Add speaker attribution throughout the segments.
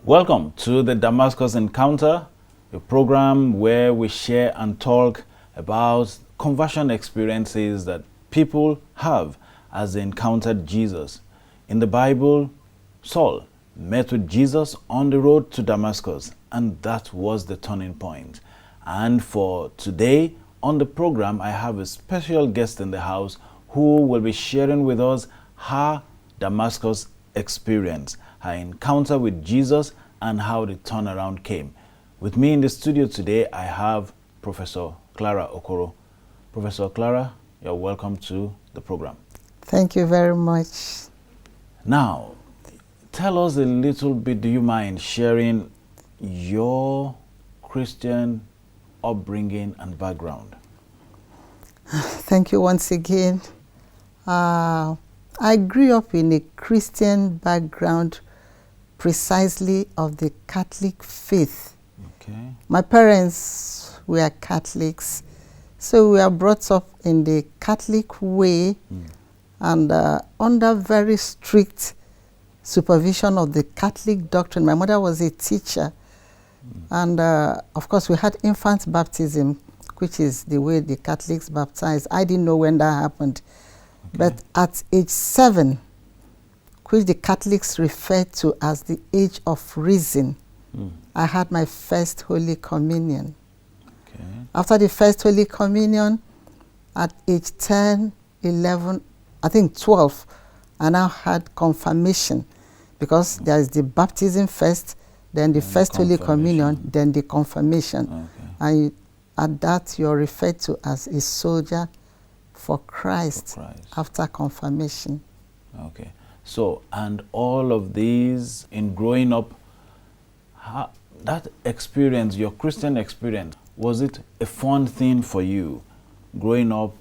Speaker 1: Welcome to the Damascus Encounter, a program where we share and talk about conversion experiences that people have as they encountered Jesus. In the Bible, Saul met with Jesus on the road to Damascus, and that was the turning point. And for today on the program, I have a special guest in the house who will be sharing with us her Damascus experience, her encounter with Jesus, and how the turnaround came. With me in the studio today, I have Professor Clara Okoro. Professor Clara, you're welcome to the program.
Speaker 2: Thank you very much.
Speaker 1: Now, tell us a little bit, do you mind sharing your Christian upbringing and background?
Speaker 2: Thank you once again. I grew up in a Christian background, precisely of the Catholic faith.
Speaker 1: Okay.
Speaker 2: My parents were Catholics, so we are brought up in the Catholic way and under very strict supervision of the Catholic doctrine. My mother was a teacher, and of course we had infant baptism, which is the way the Catholics baptize. I didn't know when that happened. Okay. But at age 7, which the Catholics refer to as the age of reason, I had my first Holy Communion.
Speaker 1: Okay.
Speaker 2: After the first Holy Communion, at age 10, 11, I think 12, I now had confirmation, because there is the baptism first, then the first Holy Communion, then the confirmation.
Speaker 1: Okay.
Speaker 2: And at that, you're referred to as a soldier for Christ, after confirmation.
Speaker 1: Okay. So, and all of these in growing up, that experience, your Christian experience, was it a fun thing for you? Growing up,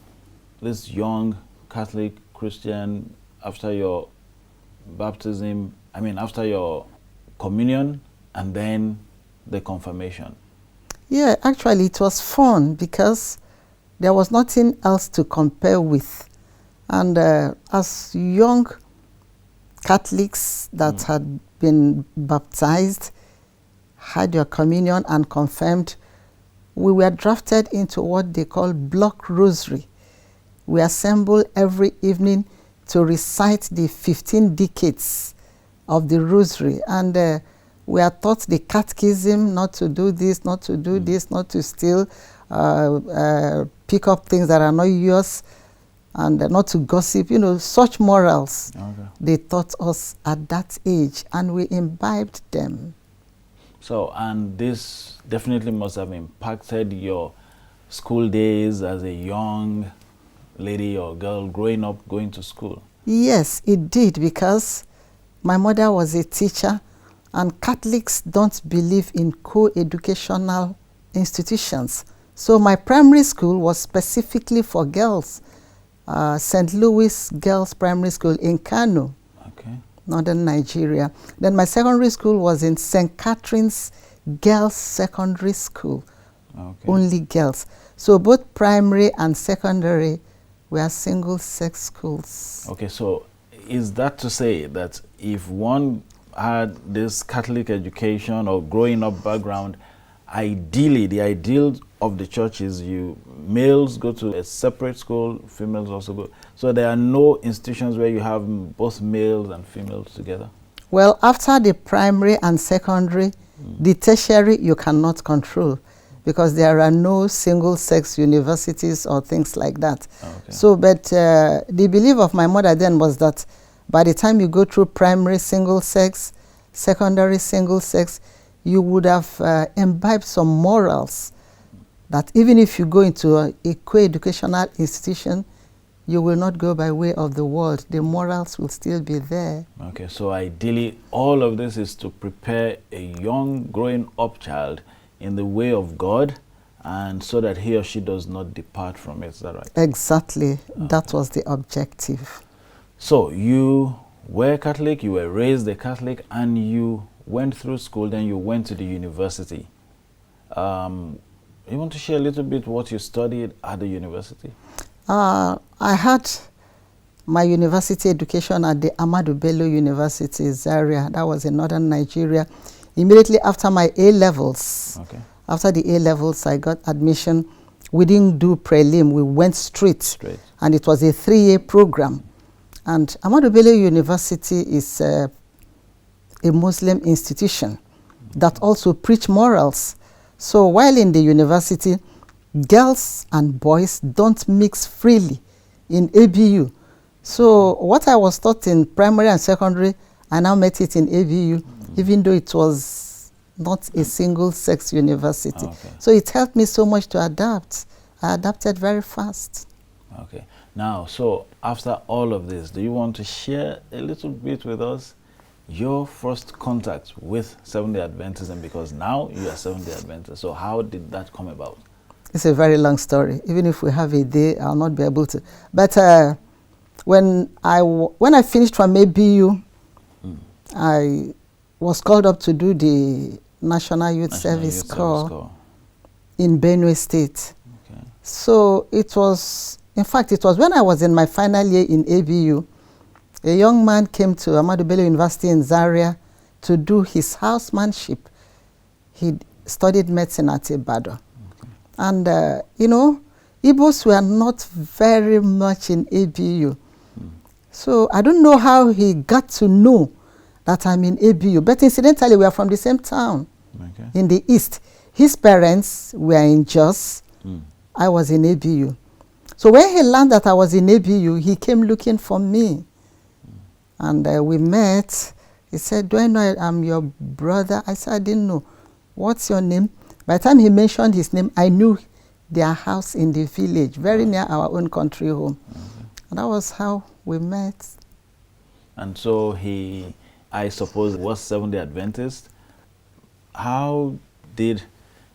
Speaker 1: this young Catholic Christian, after your baptism, after your communion, and then the confirmation?
Speaker 2: Yeah, actually it was fun because there was nothing else to compare with. And as young Catholics that had been baptized, had your communion and confirmed, we were drafted into what they call block rosary. We assemble every evening to recite the 15 decades of the rosary, and we are taught the catechism, not to do this, not to do this, not to steal, pick up things that are not yours, and not to gossip, such morals. Okay. They taught us at that age, and we imbibed them.
Speaker 1: So, and this definitely must have impacted your school days as a young lady or girl growing up, going to school.
Speaker 2: Yes, it did, because my mother was a teacher, and Catholics don't believe in co-educational institutions. So my primary school was specifically for girls. St. Louis Girls Primary School in Kano, northern Nigeria. Then my secondary school was in St. Catherine's Girls Secondary School, only girls. So both primary and secondary were single-sex schools. Okay,
Speaker 1: so is that to say that if one had this Catholic education or growing up background, ideally, the ideal of the church is males go to a separate school, females also go. So there are no institutions where you have both males and females together?
Speaker 2: Well, after the primary and secondary, the tertiary you cannot control, because there are no single-sex universities or things like that. So, but the belief of my mother then was that by the time you go through primary single-sex, secondary single-sex, you would have imbibed some morals that even if you go into a co-educational institution, you will not go by way of the world. The morals will still be there. Okay,
Speaker 1: so ideally, all of this is to prepare a young, growing up child in the way of God, and so that he or she does not depart from it. Is that right?
Speaker 2: Exactly. That was the objective.
Speaker 1: So you were Catholic, you were raised a Catholic, and you went through school, then you went to the university. You want to share a little bit what you studied at the university?
Speaker 2: I had my university education at the Ahmadu Bello University, Zaria. That was in northern Nigeria. immediately after my A-levels.
Speaker 1: Okay.
Speaker 2: After the A-levels, I got admission. We didn't do prelim. We went straight. And it was a 3-year program. And Ahmadu Bello University is a Muslim institution that also preach morals. So while in the university, girls and boys don't mix freely in ABU. So what I was taught in primary and secondary, I now met it in ABU, even though it was not a single-sex university.
Speaker 1: Okay.
Speaker 2: So it helped me so much to adapt. I adapted very fast.
Speaker 1: Okay. Now, so after all of this, do you want to share a little bit with us your first contact with Seventh-day Adventism? Because now you are Seventh-day Adventist. So how did that come about?
Speaker 2: It's a very long story. Even if we have a day, I'll not be able to. But when I finished from ABU, I was called up to do the National Youth Service Corps in Benue State.
Speaker 1: Okay.
Speaker 2: So it was, in fact, it was when I was in my final year in ABU, a young man came to Ahmadu Bello University in Zaria to do his housemanship. He studied medicine at Ibadan. Okay. And, you know, Igbos were not very much in ABU. So I don't know how he got to know that I'm in ABU. But incidentally, we are from the same town in the east. His parents were in Jos. I was in ABU. So when he learned that I was in ABU, he came looking for me. And we met. He said, do I know I'm your brother? I said, I didn't know. What's your name? By the time he mentioned his name, I knew their house in the village, very near our own country home. And that was how we met.
Speaker 1: And so he, I suppose, was Seventh-day Adventist. How did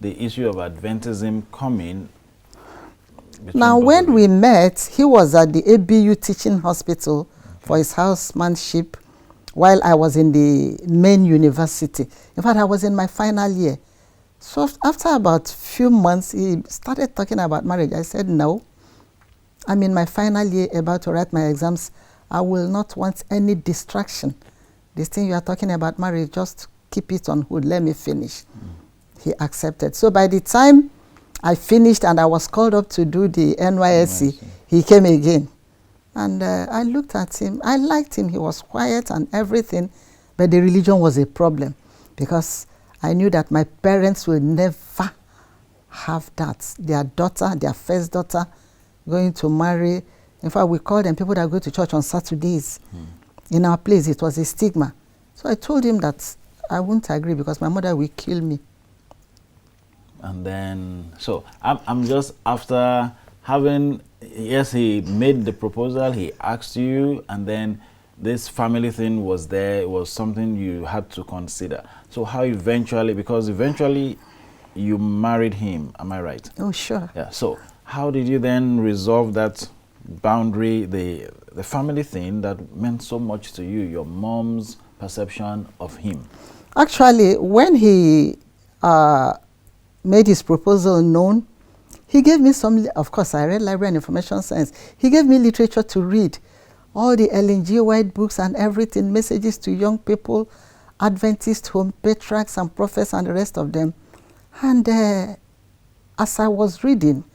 Speaker 1: the issue of Adventism come in?
Speaker 2: Now, when we met, he was at the ABU Teaching Hospital for his housemanship while I was in the main university. In fact, I was in my final year. So after about a few months, he started talking about marriage. I said, no, I'm in my final year, about to write my exams. I will not want any distraction. This thing you are talking about marriage, just keep it on hold. Let me finish. He accepted. So by the time I finished and I was called up to do the NYSC, he came again. And I looked at him. I liked him. He was quiet and everything. But the religion was a problem because I knew that my parents will never have that. Their daughter, their first daughter, going to marry. In fact, we call them people that go to church on Saturdays. In our place, it was a stigma. So I told him that I wouldn't agree because my mother will kill me.
Speaker 1: And then, so I'm just after having, yes, he made the proposal, he asked you, and then this family thing was there, it was something you had to consider. So how eventually, because eventually you married him, am I right?
Speaker 2: Oh, sure.
Speaker 1: Yeah, so how did you then resolve that boundary, the family thing that meant so much to you, your mom's perception of him?
Speaker 2: Actually, when he made his proposal known, he gave me some, of course, I read library and information science. He gave me literature to read, all the Ellen G. White books and everything, messages to young people, Adventist home, patriarchs and prophets and the rest of them. And as I was reading,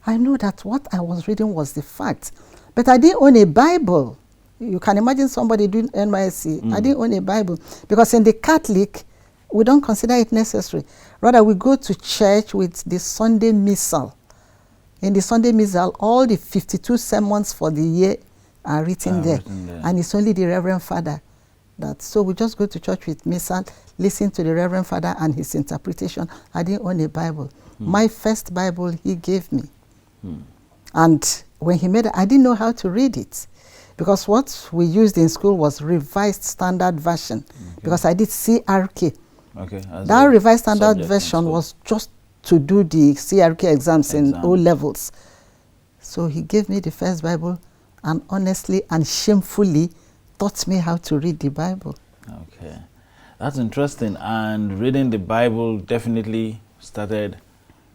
Speaker 2: I knew that what I was reading was the fact. But I didn't own a Bible. You can imagine somebody doing NYSC. I didn't own a Bible because in the Catholic, we don't consider it necessary. Rather, we go to church with the Sunday Missal. In the Sunday Missal, all the 52 sermons for the year are written there. And it's only the Reverend Father that. So we just go to church with Missal, listen to the Reverend Father and his interpretation. I didn't own a Bible. My first Bible he gave me. And when he made it, I didn't know how to read it. Because what we used in school was Revised Standard Version. Because I did CRK. That Revised Standard Version was just to do the CRK exams in O levels. So he gave me the first Bible and honestly and shamefully taught me how to read the Bible.
Speaker 1: Okay. That's interesting. And reading the Bible definitely started,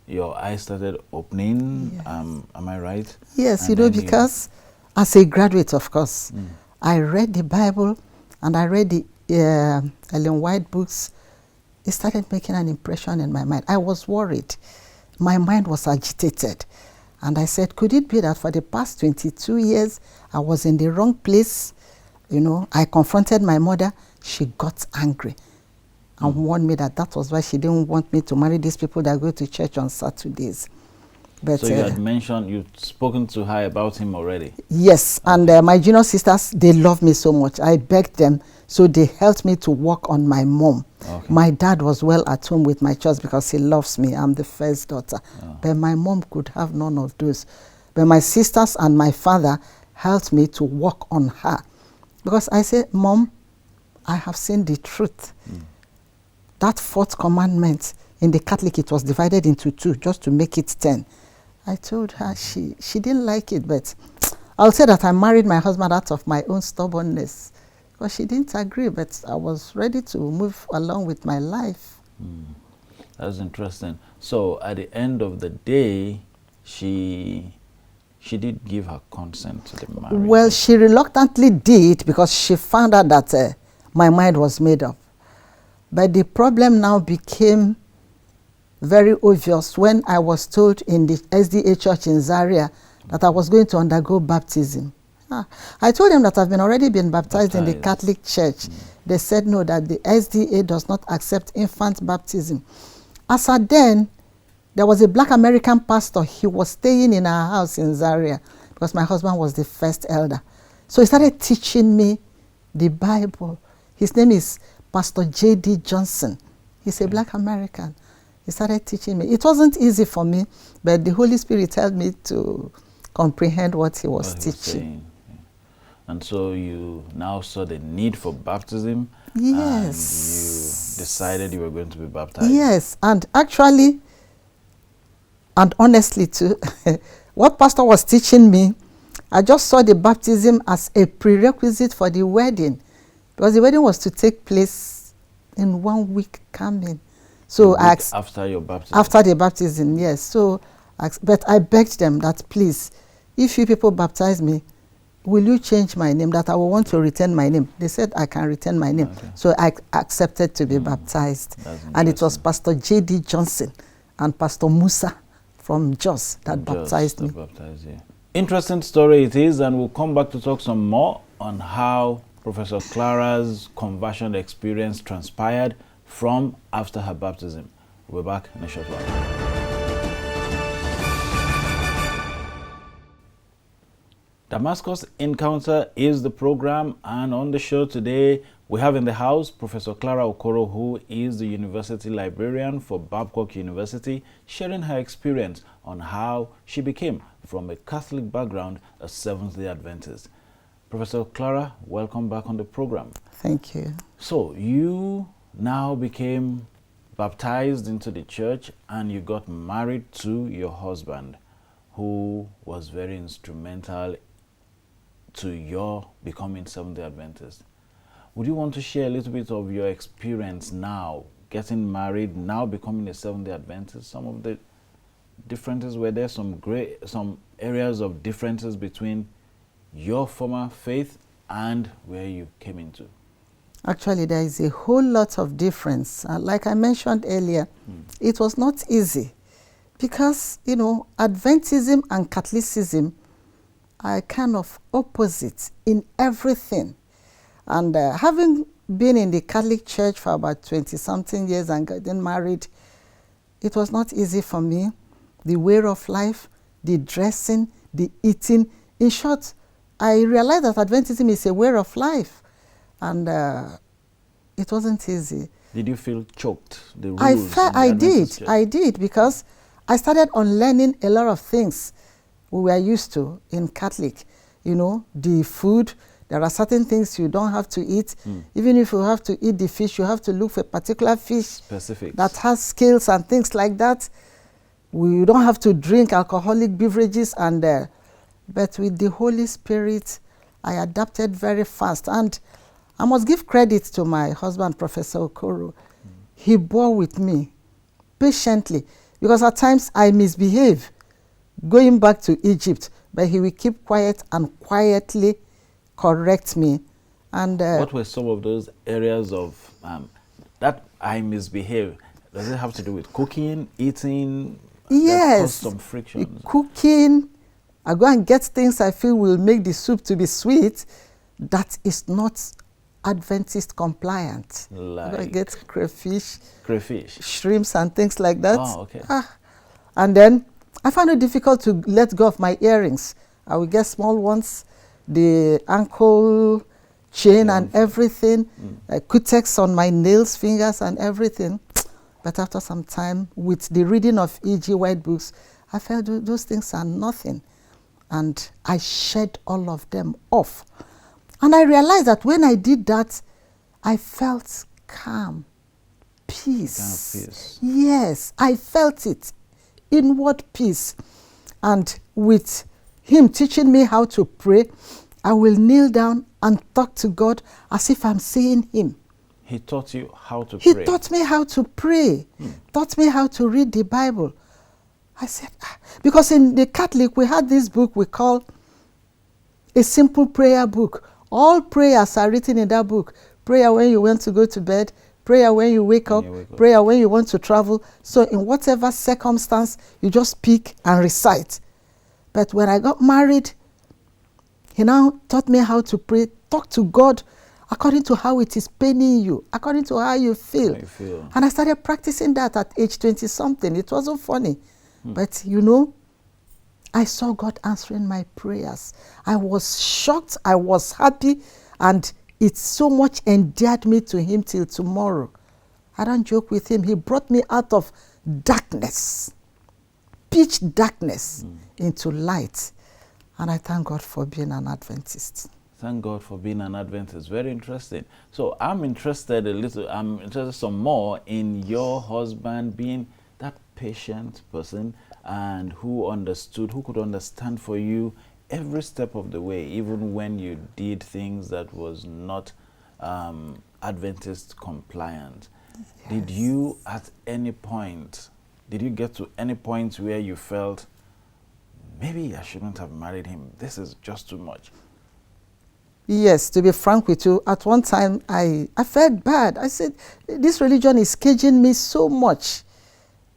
Speaker 1: your eyes started opening. Yes. Am I right?
Speaker 2: Yes,
Speaker 1: and
Speaker 2: you know, because as a graduate, of course, I read the Bible and I read the Ellen White books it started making an impression in my mind. I was worried. My mind was agitated. And I said, could it be that for the past 22 years, I was in the wrong place? You know, I confronted my mother. She got angry and warned me that was why she didn't want me to marry these people that go to church on Saturdays. But,
Speaker 1: so you had mentioned, you'd spoken to her about him already?
Speaker 2: Yes, and my junior sisters, they love me so much. I begged them, so they helped me to work on my mom. Okay. My dad was well at home with my church because he loves me. I'm the first daughter. Oh. But my mom could have none of those. But my sisters and my father helped me to work on her. Because I said, Mom, I have seen the truth. That fourth commandment, in the Catholic, it was divided into 2, just to make it 10. I told her she didn't like it, but I'll say that I married my husband out of my own stubbornness. Because she didn't agree, but I was ready to move along with my life.
Speaker 1: That's interesting. So at the end of the day, she did give her consent to the marriage.
Speaker 2: Well, she reluctantly did because she found out that my mind was made up. But the problem now became very obvious when I was told in the SDA church in Zaria that I was going to undergo baptism. I told them that I've already been baptized in the Catholic Church. They said no, that the SDA does not accept infant baptism. As at then, there was a black American pastor. He was staying in our house in Zaria because my husband was the first elder. So he started teaching me the Bible. His name is Pastor J.D. Johnson. He's a black American. He started teaching me. It wasn't easy for me, but the Holy Spirit helped me to comprehend what he was teaching.
Speaker 1: And so you now saw the need for baptism.
Speaker 2: Yes.
Speaker 1: And you decided you were going to be baptized.
Speaker 2: Yes, and actually, and honestly too, what Pastor was teaching me, I just saw the baptism as a prerequisite for the wedding, because the wedding was to take place in 1 week coming. So
Speaker 1: after your baptism?
Speaker 2: After the baptism, yes. So, but I begged them that, please, if you people baptize me, will you change my name, that I will want to retain my name? They said I can retain my name. Okay. So I accepted to be baptized. And it was Pastor J.D. Johnson and Pastor Musa from Jos that baptized me.
Speaker 1: Interesting story it is, and we'll come back to talk some more on how Professor Clara's conversion experience transpired from after her baptism. We're back in a short while. Damascus Encounter is the program, and on the show today we have in the house Professor Clara Okoro, who is the university librarian for Babcock University, sharing her experience on how she became, from a Catholic background, a Seventh-day Adventist. Professor Clara, welcome back on the program.
Speaker 2: Thank you.
Speaker 1: So you now became baptized into the church and you got married to your husband, who was very instrumental to your becoming Seventh-day Adventist. Would you want to share a little bit of your experience now, getting married, now becoming a Seventh-day Adventist? Some of the differences, were there some areas of differences between your former faith and where you came into?
Speaker 2: Actually, there is a whole lot of difference. Like I mentioned earlier, it was not easy because, you know, Adventism and Catholicism are kind of opposite in everything. And having been in the Catholic Church for about 20-something years and getting married, it was not easy for me. The way of life, the dressing, the eating. In short, I realized that Adventism is a way of life. And it wasn't easy.
Speaker 1: Did you feel choked? The rules
Speaker 2: I did, because I started unlearning a lot of things we were used to in Catholic. You know, the food, there are certain things you don't have to eat. Even if you have to eat the fish, you have to look for a particular fish
Speaker 1: specific
Speaker 2: that has scales and things like that. We don't have to drink alcoholic beverages, and but with the Holy Spirit, I adapted very fast. And I must give credit to my husband, Professor Okoro. He bore with me patiently, because at times I misbehave going back to Egypt, but he will keep quiet and quietly correct me. And
Speaker 1: what were some of those areas of that I misbehave, does it have to do with cooking, eating?
Speaker 2: Yes.
Speaker 1: That cause some friction.
Speaker 2: Cooking, I go and get things I feel will make the soup to be sweet. That is not Adventist compliant.
Speaker 1: Like
Speaker 2: I get crayfish, shrimps and things like that.
Speaker 1: Oh, okay.
Speaker 2: And then I found it difficult to let go of my earrings. I will get small ones, the ankle chain and everything, cutex on my nails, fingers and everything. But after some time, with the reading of E.G. White books, I felt those things are nothing. And I shed all of them off. And I realized that when I did that, I felt calm, peace.
Speaker 1: Kind of peace.
Speaker 2: Yes, I felt it, inward peace. And with him teaching me how to pray, I will kneel down and talk to God as if I'm seeing him.
Speaker 1: He taught you how to
Speaker 2: He
Speaker 1: pray?
Speaker 2: He taught me how to pray, taught me how to read the Bible. I said, because in the Catholic, we had this book we call a simple prayer book. All prayers are written in that book. Prayer when you want to go to bed, prayer when you wake up, prayer when you want to travel. So in whatever circumstance, you just speak and recite. But when I got married, he now taught me how to pray, talk to God according to how it is paining you, according to how you feel. And I started practicing that at age 20-something. It wasn't funny. But you know, I saw God answering my prayers. I was shocked, I was happy, and it so much endeared me to him till tomorrow. I don't joke with him. He brought me out of darkness, pitch darkness, into light. And I thank God for being an Adventist.
Speaker 1: Thank God for being an Adventist. Very interesting. So I'm interested some more in your husband being that patient person and who could understand for you every step of the way, even when you did things that was not Adventist compliant. Yes. Did you get to any point where you felt, maybe I shouldn't have married him, this is just too much?
Speaker 2: Yes, to be frank with you, at one time I felt bad. I said, this religion is caging me so much.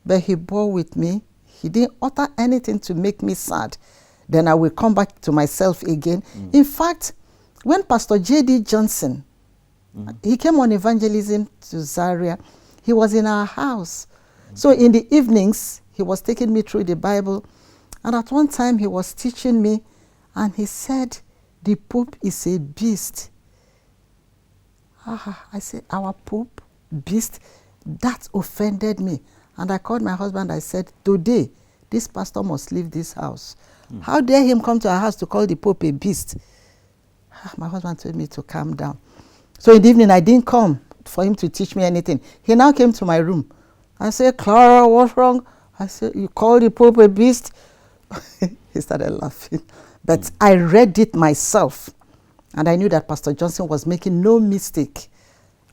Speaker 2: But he bore with me. He didn't utter anything to make me sad. Then I will come back to myself again. In fact, when Pastor J.D. Johnson, he came on evangelism to Zaria, he was in our house. So in the evenings, he was taking me through the Bible. And at one time, he was teaching me, and he said, the Pope is a beast. I said, our Pope? Beast? That offended me. And I called my husband, I said, today, this pastor must leave this house. How dare him come to our house to call the Pope a beast? My husband told me to calm down. So in the evening, I didn't come for him to teach me anything. He now came to my room. I said, Clara, what's wrong? I said, you call the Pope a beast? He started laughing. But I read it myself. And I knew that Pastor Johnson was making no mistake.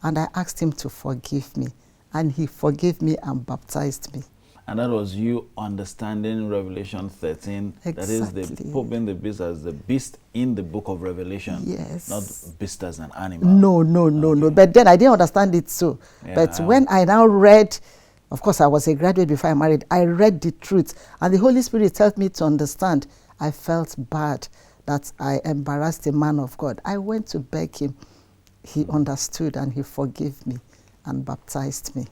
Speaker 2: And I asked him to forgive me. And he forgave me and baptized me.
Speaker 1: And that was you understanding Revelation 13. Exactly. That is the Pope being the beast as the beast in the book of Revelation.
Speaker 2: Yes.
Speaker 1: Not beast as an animal.
Speaker 2: No. But then I didn't understand it so. Yeah. But when I now read, of course I was a graduate before I married, I read the truth. And the Holy Spirit helped me to understand. I felt bad that I embarrassed a man of God. I went to beg him. He understood and he forgave me and baptized me.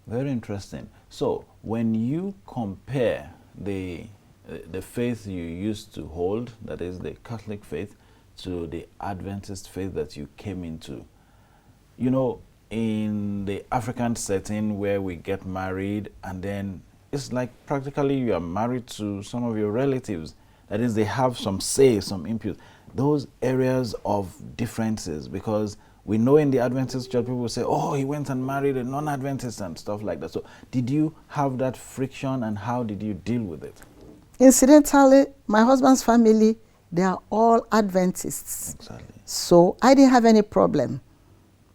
Speaker 1: Very interesting. So when you compare the faith you used to hold, that is the Catholic faith, to the Adventist faith that you came into, you know, in the African setting where we get married and then it's like practically you are married to some of your relatives. That is, they have some say, some input. Those areas of differences, because we know in the Adventist church, people say, oh, he went and married a non-Adventist and stuff like that. So did you have that friction and how did you deal with it?
Speaker 2: Incidentally, my husband's family, they are all Adventists.
Speaker 1: Exactly.
Speaker 2: So I didn't have any problem.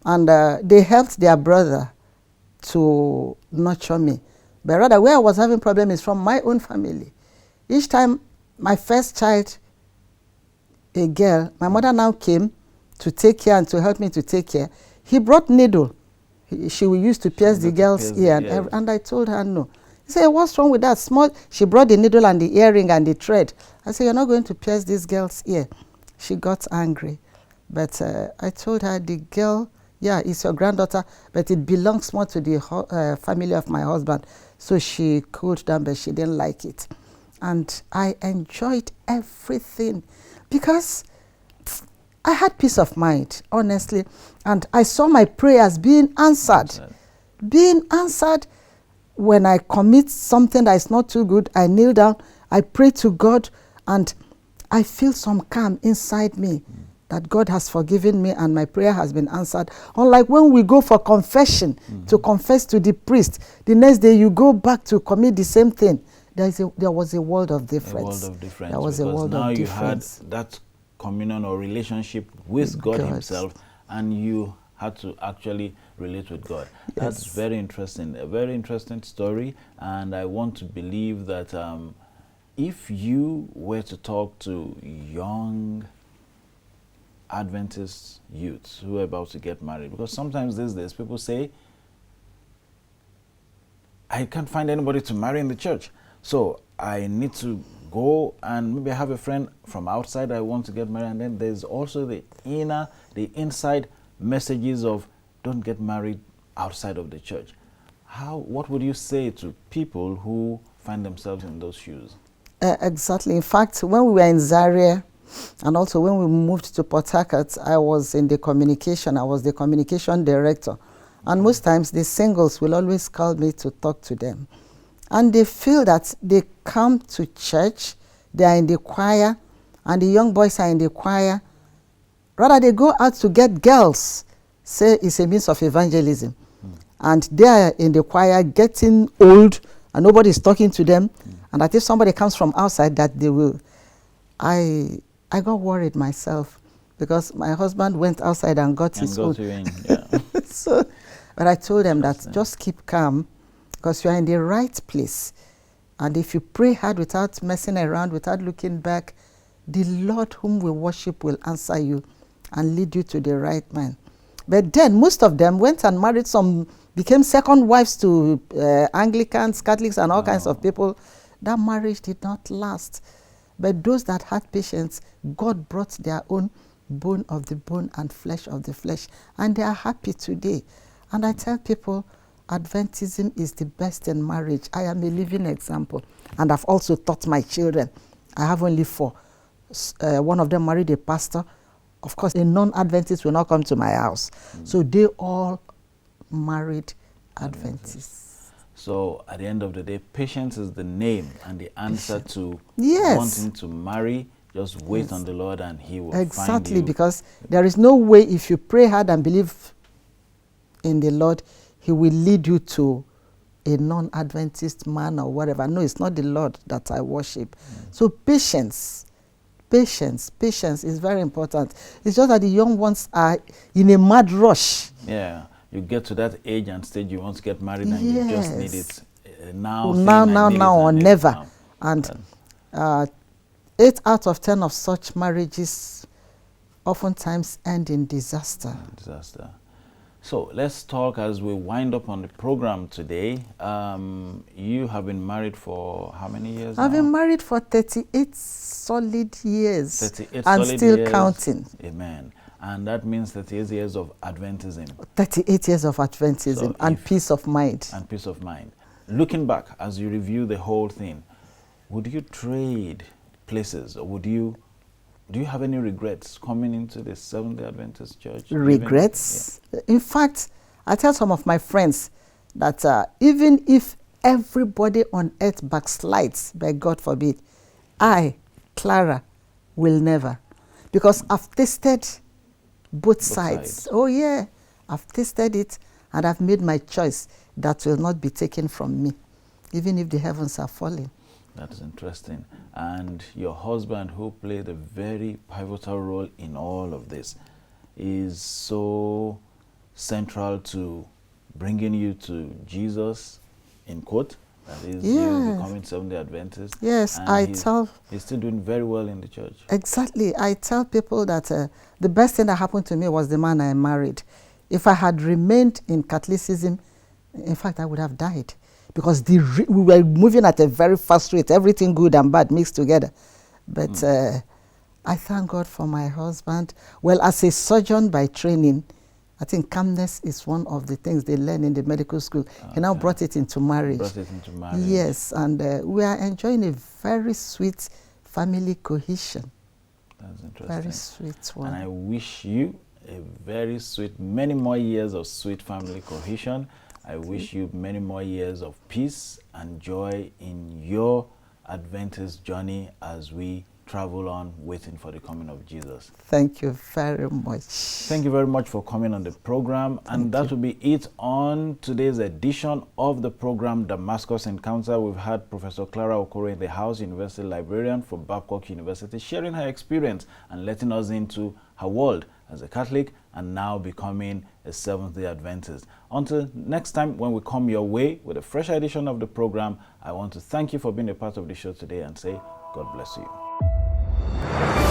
Speaker 2: And they helped their brother to nurture me. But rather, where I was having problem is from my own family. Each time my first child, a girl, my mother now came to take care and to help me to take care. He brought needle. she will use to pierce the girl's ear. And I told her no. He said, what's wrong with that? Small. She brought the needle and the earring and the thread. I said, you're not going to pierce this girl's ear. She got angry. But I told her, the girl, yeah, it's your granddaughter, but it belongs more to the family of my husband. So she cooled down, but she didn't like it. And I enjoyed everything because I had peace of mind, honestly. And I saw my prayers being answered. Being answered. When I commit something that is not too good, I kneel down, I pray to God, and I feel some calm inside me that God has forgiven me and my prayer has been answered. Unlike when we go for confession, to confess to the priest, the next day you go back to commit the same thing. There was a world of difference.
Speaker 1: A world of difference.
Speaker 2: There was a world of difference.
Speaker 1: Now you had that communion or relationship with God himself, and you had to actually relate with God. Yes. That's very interesting, a very interesting story, and I want to believe that if you were to talk to young Adventist youths who are about to get married, because sometimes these days people say, I can't find anybody to marry in the church, so I need to go and maybe I have a friend from outside I want to get married, and then there's also the inside messages of don't get married outside of the church. What would you say to people who find themselves in those shoes?
Speaker 2: Exactly. In fact, when we were in Zaria, and also when we moved to Port Harcourt, I was in the communication. I was the communication director. And most times the singles will always call me to talk to them. And they feel that they come to church, they are in the choir, and the young boys are in the choir. Rather, they go out to get girls, say it's a means of evangelism. And they are in the choir getting old, and nobody is talking to them. And that if somebody comes from outside, that they will. I got worried myself because my husband went outside and got his own.
Speaker 1: Yeah.
Speaker 2: So, but I told them that just keep calm because you are in the right place. And if you pray hard without messing around, without looking back, the Lord whom we worship will answer you and lead you to the right man. But then most of them went and married some, became second wives to Anglicans, Catholics, and all kinds of people. That marriage did not last. But those that had patience, God brought their own bone of the bone and flesh of the flesh. And they are happy today. And I tell people, Adventism is the best in marriage. I am a living example. And I've also taught my children. I have only 4. One of them married a pastor. Of course, a non-Adventist will not come to my house. So they all married Adventists.
Speaker 1: So at the end of the day, patience is the name and the answer to
Speaker 2: yes.
Speaker 1: wanting to marry. Just wait on the Lord and he will
Speaker 2: exactly,
Speaker 1: find you.
Speaker 2: Because there is no way if you pray hard and believe in the Lord, he will lead you to a non-Adventist man or whatever. No, it's not the Lord that I worship. So patience is very important. It's just that the young ones are in a mad rush.
Speaker 1: Yeah, you get to that age and stage you want to get married and you just need it now
Speaker 2: or never. And 8 out of 10 of such marriages oftentimes end in disaster.
Speaker 1: So let's talk as we wind up on the program today. You have been married for how many years
Speaker 2: I've
Speaker 1: now?
Speaker 2: been married for 38 solid years.
Speaker 1: 38
Speaker 2: and
Speaker 1: solid
Speaker 2: still
Speaker 1: years.
Speaker 2: counting.
Speaker 1: Amen. And that means 38 years of Adventism.
Speaker 2: 38 years of Adventism
Speaker 1: So
Speaker 2: and peace of mind.
Speaker 1: And peace of mind. Looking back, as you review the whole thing, would you trade places, or do you have any regrets coming into the Seventh-day Adventist Church?
Speaker 2: Regrets? In fact, I tell some of my friends that even if everybody on earth backslides, by God forbid, I, Clara, will never. Because I've tasted both sides. Oh yeah, I've tasted it and I've made my choice that will not be taken from me, even if the heavens are falling.
Speaker 1: That is interesting. And your husband, who played a very pivotal role in all of this, is so central to bringing you to Jesus, in quote, that is you becoming Seventh-day Adventist.
Speaker 2: Yes,
Speaker 1: and he's still doing very well in the church.
Speaker 2: Exactly. I tell people that the best thing that happened to me was the man I married. If I had remained in Catholicism, in fact, I would have died, because we were moving at a very fast rate, everything good and bad mixed together. But I thank God for my husband. Well, as a surgeon by training, I think calmness is one of the things they learn in the medical school. He now brought it into marriage.
Speaker 1: Brought it into marriage.
Speaker 2: Yes, and we are enjoying a very sweet family cohesion.
Speaker 1: That's interesting.
Speaker 2: Very sweet one.
Speaker 1: And I wish you a very sweet, many more years of sweet family cohesion. I wish you many more years of peace and joy in your Adventist journey as we travel on waiting for the coming of Jesus.
Speaker 2: Thank you very much.
Speaker 1: Thank you very much for coming on the program. And that will be it on today's edition of the program Damascus Encounter. We've had Professor Clara Okoro in the house, University Librarian for Babcock University, sharing her experience and letting us into her world as a Catholic and now becoming a Seventh-day Adventist. Until next time when we come your way with a fresh edition of the program, I want to thank you for being a part of the show today and say God bless you.